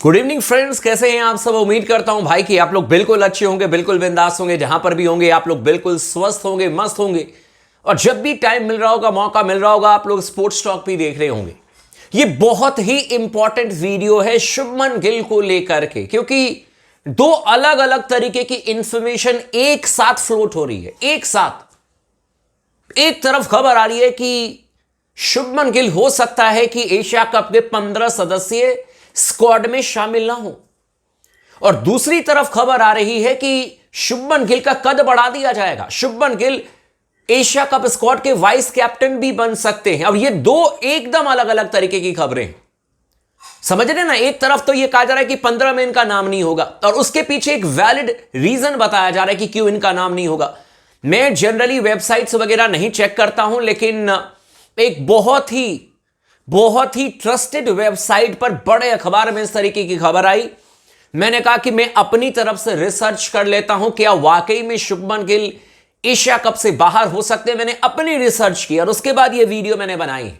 Good evening friends, कैसे हैं आप सब। उम्मीद करता हूं भाई कि आप लोग बिल्कुल अच्छे होंगे, बिल्कुल बिंदास होंगे। जहां पर भी होंगे आप लोग बिल्कुल स्वस्थ होंगे, मस्त होंगे। और जब भी टाइम मिल रहा होगा, मौका मिल रहा होगा, आप लोग स्पोर्ट्स टॉक भी देख रहे होंगे। ये बहुत ही इंपॉर्टेंट वीडियो है शुभमन गिल को लेकर के, क्योंकि दो अलग अलग तरीके की इंफॉर्मेशन एक साथ फ्लोट हो रही है। एक साथ एक तरफ खबर आ रही है कि शुभमन गिल हो सकता है कि एशिया कप के 15 सदस्यीय स्क्वाड में शामिल ना हो, और दूसरी तरफ खबर आ रही है कि शुभमन गिल का कद बढ़ा दिया जाएगा। Shubman Gill Asia cup squad के वाइस कैप्टन भी बन सकते हैं। अब ये दो एकदम अलग अलग तरीके की खबरें हैं, समझ रहे ना। एक तरफ तो ये कहा जा रहा है कि 15 में इनका नाम नहीं होगा, और उसके पीछे एक वैलिड रीजन बताया जा रहा है कि क्यों इनका नाम नहीं होगा। मैं जनरली वेबसाइट्स वगैरह नहीं चेक करता हूं, लेकिन एक बहुत ही ट्रस्टेड वेबसाइट पर, बड़े अखबार में इस तरीके की खबर आई। मैंने कहा कि मैं अपनी तरफ से रिसर्च कर लेता हूं, क्या वाकई में शुभमन गिल एशिया कप से बाहर हो सकते हैं। मैंने अपनी रिसर्च की और उसके बाद यह वीडियो मैंने बनाई।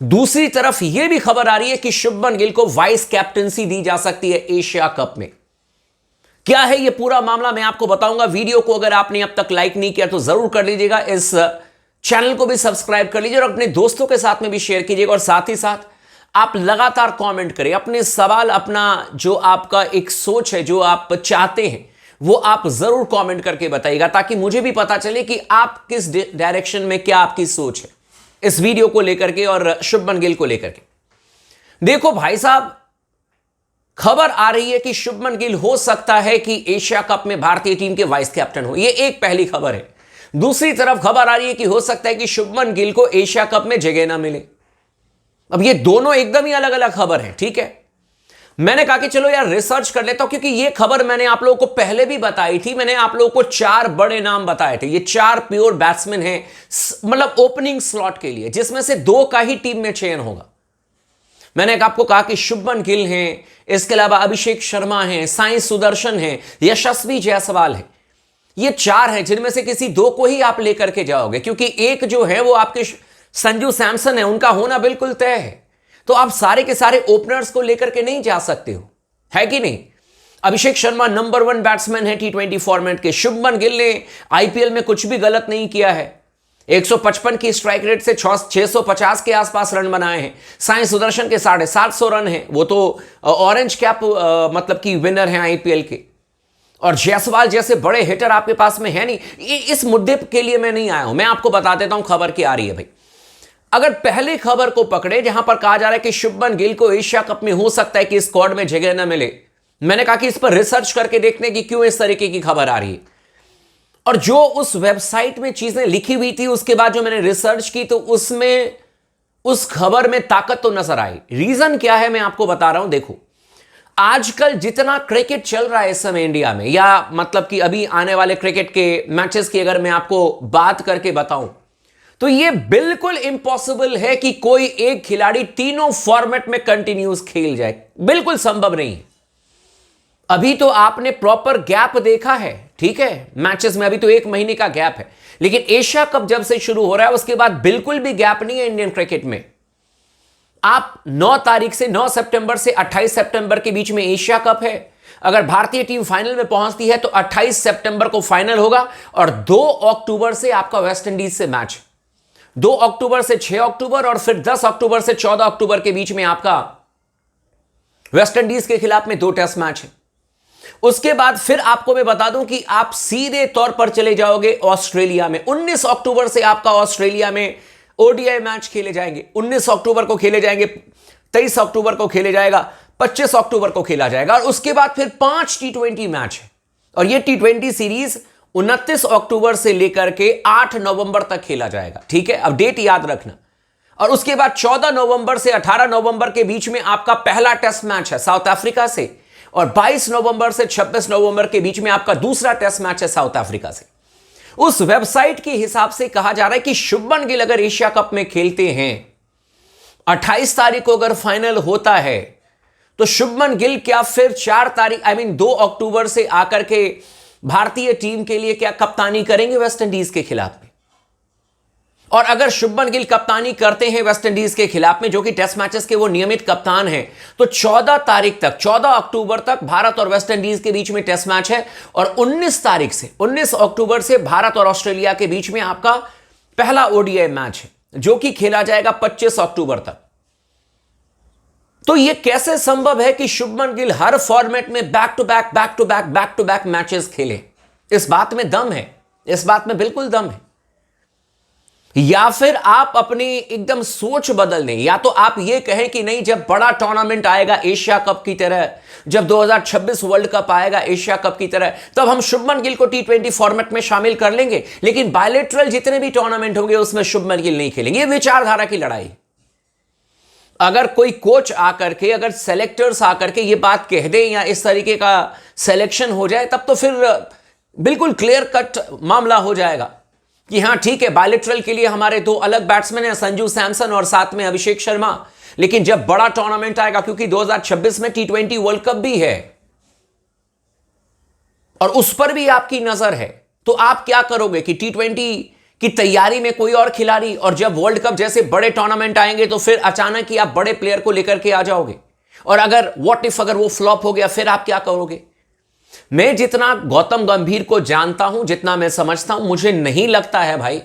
दूसरी तरफ यह भी खबर आ रही है कि शुभमन गिल को वाइस कैप्टनसी दी जा सकती है एशिया कप में। क्या है यह पूरा मामला, मैं आपको बताऊंगा। वीडियो को अगर आपने अब तक लाइक नहीं किया तो जरूर कर लीजिएगा, इस चैनल को भी सब्सक्राइब कर लीजिए और अपने दोस्तों के साथ में भी शेयर कीजिएगा। और साथ ही साथ आप लगातार कमेंट करें अपने सवाल, अपना जो आपका एक सोच है, जो आप चाहते हैं, वो आप जरूर कमेंट करके बताइएगा, ताकि मुझे भी पता चले कि आप किस डायरेक्शन में, क्या आपकी सोच है इस वीडियो को लेकर के और शुभमन गिल को लेकर के। देखो भाई साहब, खबर आ रही है कि शुभमन गिल हो सकता है कि एशिया कप में भारतीय टीम के वाइस कैप्टन हो। यह एक पहली खबर है। दूसरी तरफ खबर आ रही है कि हो सकता है कि शुभमन गिल को एशिया कप में जगह ना मिले। अब ये दोनों एकदम ही अलग अलग खबर है, ठीक है। मैंने कहा कि चलो यार रिसर्च कर लेता हूं, क्योंकि ये खबर मैंने आप लोगों को पहले भी बताई थी। मैंने आप लोगों को 4 बड़े नाम बताए थे। ये 4 प्योर बैट्समैन हैं, मतलब ओपनिंग स्लॉट के लिए, जिसमें से 2 का ही टीम में चयन होगा। मैंने आपको कहा कि शुभमन गिल हैं, इसके अलावा अभिषेक शर्मा हैं, साई सुदर्शन हैं, यशस्वी जायसवाल है। ये 4 हैं, जिनमें से किसी 2 को ही आप लेकर के जाओगे, क्योंकि एक जो है वो आपके संजू सैमसन है, उनका होना बिल्कुल तय है। तो आप सारे के सारे ओपनर्स को लेकर के नहीं जा सकते हो, है कि नहीं। अभिषेक शर्मा नंबर 1 बैट्समैन है T20 फॉर्मेट के। शुभमन गिल ने आईपीएल में कुछ भी गलत नहीं किया है। 155 की स्ट्राइक रेट से 650 के आसपास रन बनाए हैं। साई सुदर्शन के 750 रन हैं, वो तो ऑरेंज कैप मतलब की विनर हैं आईपीएल के। और जायसवाल जैसे बड़े हिटर आपके पास में है नहीं। इस मुद्दे के लिए मैं नहीं आया हूं, मैं आपको बता देता हूं खबर क्या आ रही है भाई। अगर पहले खबर को पकड़े, जहां पर कहा जा रहा है कि शुभमन गिल को एशिया कप में हो सकता है कि स्क्वाड में जगह ना मिले, मैंने कहा कि इस पर रिसर्च करके देखने की क्यों इस तरीके की खबर आ रही है। और जो उस वेबसाइट में चीजें लिखी हुई थी, उसके बाद जो मैंने रिसर्च की, तो उसमें उस खबर में ताकत तो नजर आई। रीजन क्या है मैं आपको बता रहा हूं। देखो, आजकल जितना क्रिकेट चल रहा है इस समय इंडिया में, या मतलब कि अभी आने वाले क्रिकेट के मैचेस की अगर मैं आपको बात करके बताऊं, तो यह बिल्कुल इंपॉसिबल है कि कोई एक खिलाड़ी तीनों फॉर्मेट में कंटिन्यूस खेल जाए। बिल्कुल संभव नहीं है। अभी तो आपने प्रॉपर गैप देखा है, ठीक है, मैचेस में अभी तो 1 महीने का गैप है, लेकिन एशिया कप जब से शुरू हो रहा है उसके बाद बिल्कुल भी गैप नहीं है इंडियन क्रिकेट में। आप 9 सितंबर से 28 सितंबर के बीच में एशिया कप है। अगर भारतीय टीम फाइनल में पहुंचती है तो 28 सितंबर को फाइनल होगा, और 2 अक्टूबर से आपका वेस्ट इंडीज से मैच। 2 अक्टूबर से 6 अक्टूबर, और फिर 10 अक्टूबर से 14 अक्टूबर के बीच में आपका वेस्ट इंडीज के खिलाफ में 2 टेस्ट मैच है। उसके बाद फिर आपको मैं बता दूं कि आप सीधे तौर पर चले जाओगे ऑस्ट्रेलिया में। 19 अक्टूबर से आपका ऑस्ट्रेलिया में ओडीआई मैच खेले जाएंगे। 19 अक्टूबर को खेले जाएंगे, 23 अक्टूबर को खेले जाएगा, 25 अक्टूबर को खेला जाएगा, और उसके बाद फिर 5 T20 मैच है। और यह T20 सीरीज 29 अक्टूबर से लेकर के 8 नवंबर तक खेला जाएगा, ठीक है। अब डेट याद रखना। और उसके बाद 14 नवंबर से 18 नवंबर के बीच में आपका पहला टेस्ट मैच है साउथ अफ्रीका से, और 22 नवंबर से 26 नवंबर के बीच में आपका दूसरा टेस्ट मैच है साउथ अफ्रीका से। उस वेबसाइट के हिसाब से कहा जा रहा है कि शुभमन गिल अगर एशिया कप में खेलते हैं, 28 तारीख को अगर फाइनल होता है, तो शुभमन गिल क्या फिर 4 तारीख 2 अक्टूबर से आकर के भारतीय टीम के लिए क्या कप्तानी करेंगे वेस्ट इंडीज के खिलाफ में। और अगर शुभमन गिल कप्तानी करते हैं वेस्ट इंडीज के खिलाफ में, जो कि टेस्ट मैचेस के वो नियमित कप्तान हैं, तो 14 तारीख तक, 14 अक्टूबर तक भारत और वेस्ट इंडीज के बीच में टेस्ट मैच है। और 19 अक्टूबर से भारत और ऑस्ट्रेलिया के बीच में आपका पहला ओडीआई मैच है, जो कि खेला जाएगा 25 अक्टूबर तक। तो यह कैसे संभव है कि शुभमन गिल हर फॉर्मेट में बैक टू बैक मैचेस खेले? इस बात में दम है, इस बात में बिल्कुल दम है। या फिर आप अपनी एकदम सोच बदल दें, या तो आप ये कहें कि नहीं, जब बड़ा टूर्नामेंट आएगा एशिया कप की तरह, जब 2026 वर्ल्ड कप आएगा एशिया कप की तरह, तब हम शुभमन गिल को T20 फॉर्मेट में शामिल कर लेंगे, लेकिन बायलेटरल जितने भी टूर्नामेंट होंगे उसमें शुभमन गिल नहीं खेलेंगे। ये विचारधारा की लड़ाई। अगर कोई कोच आकर के, अगर सेलेक्टर्स आकर के ये बात कह दें या इस तरीके का सिलेक्शन हो जाए, तब तो फिर बिल्कुल क्लियर कट मामला हो जाएगा कि हां ठीक है, बायलेटरल के लिए हमारे दो अलग बैट्समैन हैं, संजू सैमसन और साथ में अभिषेक शर्मा, लेकिन जब बड़ा टूर्नामेंट आएगा, क्योंकि 2026 में T20 वर्ल्ड कप भी है और उस पर भी आपकी नजर है, तो आप क्या करोगे कि T20 की तैयारी में कोई और खिलाड़ी, और जब वर्ल्ड कप जैसे बड़े टूर्नामेंट आएंगे तो फिर अचानक ही आप बड़े प्लेयर को लेकर के आ जाओगे, और अगर व्हाट इफ अगर वो फ्लॉप हो गया, फिर आप क्या करोगे? मैं जितना गौतम गंभीर को जानता हूं, जितना मैं समझता हूं, मुझे नहीं लगता है भाई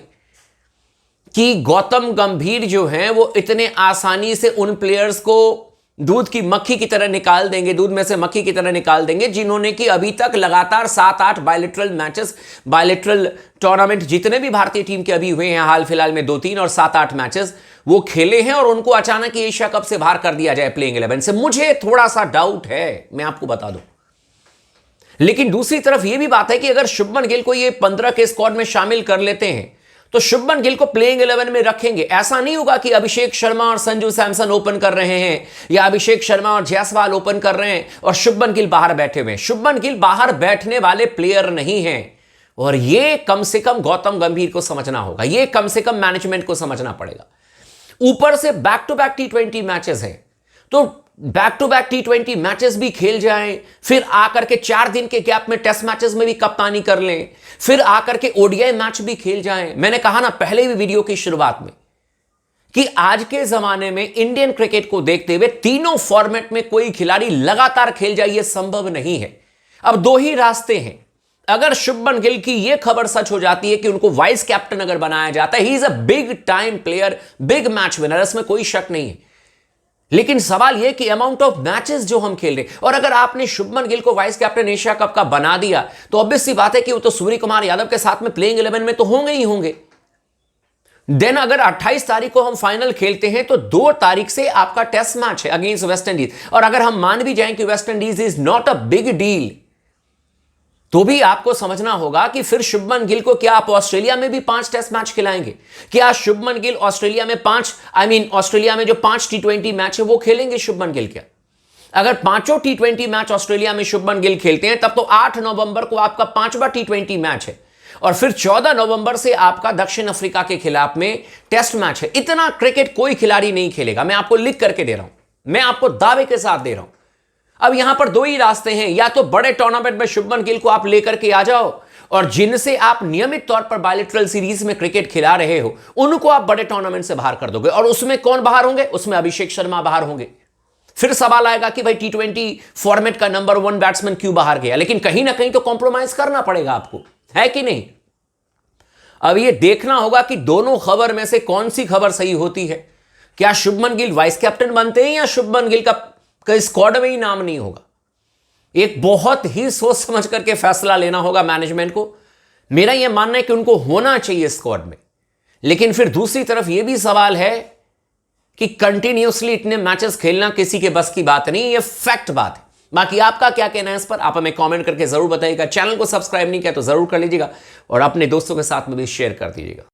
कि गौतम गंभीर जो हैं वो इतने आसानी से उन प्लेयर्स को दूध की मक्खी की तरह निकाल देंगे, दूध में से मक्खी की तरह निकाल देंगे, जिन्होंने कि अभी तक लगातार 7-8 बायलेटरल मैचेस, बायलेटरल टूर्नामेंट जितने भी भारतीय टीम के अभी हुए हैं, हाल फिलहाल में 2-3 और 7-8 मैचेस वो खेले हैं, और उनको अचानक ही एशिया कप से बाहर कर दिया जाए प्लेइंग 11 से। मुझे थोड़ा सा डाउट है, मैं आपको बता दूं। लेकिन दूसरी तरफ यह भी बात है कि अगर शुभमन गिल को ये 15 के स्क्वाड में शामिल कर लेते हैं, तो शुभमन गिल को प्लेइंग 11 में रखेंगे। ऐसा नहीं होगा कि अभिषेक शर्मा और संजू सैमसन ओपन कर रहे हैं, या अभिषेक शर्मा और जायसवाल ओपन कर रहे हैं और शुभमन गिल बाहर बैठे हुए हैं। शुभमन गिल बाहर बैठने वाले प्लेयर नहीं हैं, और यह कम से कम गौतम गंभीर को समझना होगा, यह कम से कम मैनेजमेंट को समझना पड़ेगा। ऊपर से back to back T20 matches हैं, तो back to back T20 matches भी खेल जाएं, फिर आकर के 4 दिन के गैप में टेस्ट मैचेस में भी कप्तानी कर लें, फिर आकर के ओडीआई मैच भी खेल जाएं। मैंने कहा ना पहले भी वीडियो की शुरुआत में कि आज के जमाने में इंडियन क्रिकेट को देखते हुए तीनों फॉर्मेट में कोई खिलाड़ी लगातार खेल जाए, यह संभव नहीं है। अब 2 ही रास्ते हैं। अगर शुभमन गिल की यह खबर सच हो जाती है कि उनको वाइस कैप्टन अगर बनाया जाता है, he is a big time player, big match winner, इसमें कोई शक नहीं है। लेकिन सवाल यह कि अमाउंट ऑफ मैचेस जो हम खेल रहे हैं, और अगर आपने शुभमन गिल को वाइस कैप्टन एशिया कप का बना दिया, तो ऑब्वियस सी बात है कि वो तो सूर्य कुमार यादव के साथ में प्लेइंग 11 में तो होंगे ही होंगे। देन अगर 28 तारीख को हम फाइनल खेलते हैं, तो 2 तारीख से आपका टेस्ट मैच है अगेंस्ट वेस्ट इंडीज, और अगर हम मान भी जाएं कि West Indies is not a big deal, तो भी आपको समझना होगा कि फिर शुभमन गिल को क्या आप ऑस्ट्रेलिया में भी 5 टेस्ट मैच खिलाएंगे? क्या शुभमन गिल ऑस्ट्रेलिया में ऑस्ट्रेलिया में जो 5 T20 मैच है वो खेलेंगे शुभमन गिल? क्या अगर 5 T20 मैच ऑस्ट्रेलिया में शुभमन गिल खेलते हैं, तब तो 8 नवंबर को आपका 5वां T20 मैच है, और फिर 14 नवंबर से आपका दक्षिण अफ्रीका के खिलाफ में टेस्ट मैच है। इतना क्रिकेट कोई खिलाड़ी नहीं खेलेगा, मैं आपको लिख करके दे रहा हूं, मैं आपको दावे के साथ दे रहा हूं। अब यहां पर 2 ही रास्ते हैं, या तो बड़े टूर्नामेंट में शुभमन गिल को आप लेकर के आ जाओ, और जिनसे आप नियमित तौर पर बायलेटरल सीरीज में क्रिकेट खिला रहे हो, उनको आप बड़े टूर्नामेंट से बाहर कर दोगे। और उसमें कौन बाहर होंगे? उसमें अभिषेक शर्मा बाहर होंगे। फिर सवाल आएगा कि भाई T20 फॉर्मेट का नंबर 1 बैट्समैन क्यों बाहर गया? लेकिन कहीं ना कहीं तो कॉम्प्रोमाइज करना पड़ेगा आपको, है कि नहीं? अब यह देखना होगा कि दोनों खबर में से कौन सी खबर सही होती है। क्या शुभमन गिल वाइस कैप्टन बनते हैं, या शुभमन गिल का स्क्वाड में ही नाम नहीं होगा? एक बहुत ही सोच समझ करके फैसला लेना होगा मैनेजमेंट को। मेरा यह मानना है कि उनको होना चाहिए स्क्वाड में, लेकिन फिर दूसरी तरफ यह भी सवाल है कि कंटिन्यूअसली इतने मैचेस खेलना किसी के बस की बात नहीं, यह फैक्ट बात है। बाकी आपका क्या कहना है इस पर, आप हमें कमेंट करके जरूर बताइएगा। चैनल को सब्सक्राइब नहीं किया तो जरूर कर लीजिएगा, और अपने दोस्तों के साथ में भी शेयर कर दीजिएगा।